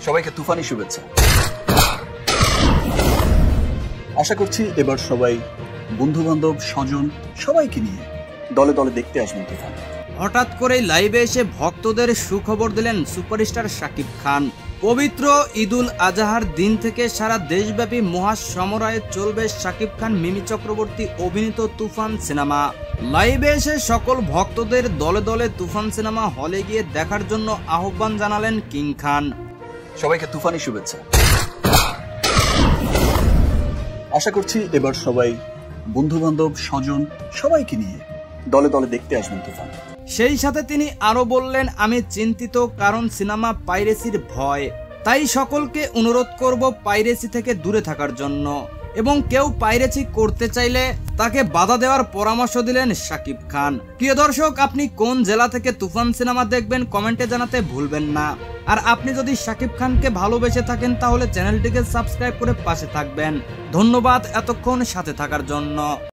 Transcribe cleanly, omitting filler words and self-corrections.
সবাইকে তুফানি শুভেচ্ছা। আশা করছি এবার সবাই বন্ধু বান্ধব স্বজন সবাইকে নিয়ে দলে দলে দেখতে আসবেন তুফান। হঠাৎ করে লাইভে এসে ভক্তদের সুখবর দিলেন সুপারস্টার শাকিব খান। পবিত্র ঈদুল আজহার দিন থেকে সারা দেশব্যাপী মহাসমরায় চলবে শাকিব খান মিমি চক্রবর্তী অভিনীত তুফান সিনেমা। লাইভে এসে সকল ভক্তদের দলে দলে তুফান সিনেমা হলে গিয়ে দেখার জন্য আহ্বান জানালেন কিং খান। সবাইকে তুফানি শুভেচ্ছা। আশা করছি এবার সবাই বন্ধু বান্ধব স্বজন সবাইকে নিয়ে দলে দলে দেখতে আসবেন তুফান। সেই সাথে তিনি আরো বললেন, আমি চিন্তিত, কারণ সিনেমা পাইরেসির ভয়, তাই সকলকে অনুরোধ করব পাইরেসি থেকে দূরে থাকার জন্য, এবং কেউ পাইরেসি করতে চাইলে তাকে বাধা দেওয়ার পরামর্শ দিলেন শাকিব খান। প্রিয় দর্শক, আপনি কোন জেলা থেকে তুফান সিনেমা দেখবেন কমেন্টে জানাতে ভুলবেন না। আর আপনি যদি শাকিব খানকে ভালোবেসে থাকেন তাহলে চ্যানেলটিকে সাবস্ক্রাইব করে পাশে থাকবেন। ধন্যবাদ এতক্ষণ সাথে থাকার জন্য।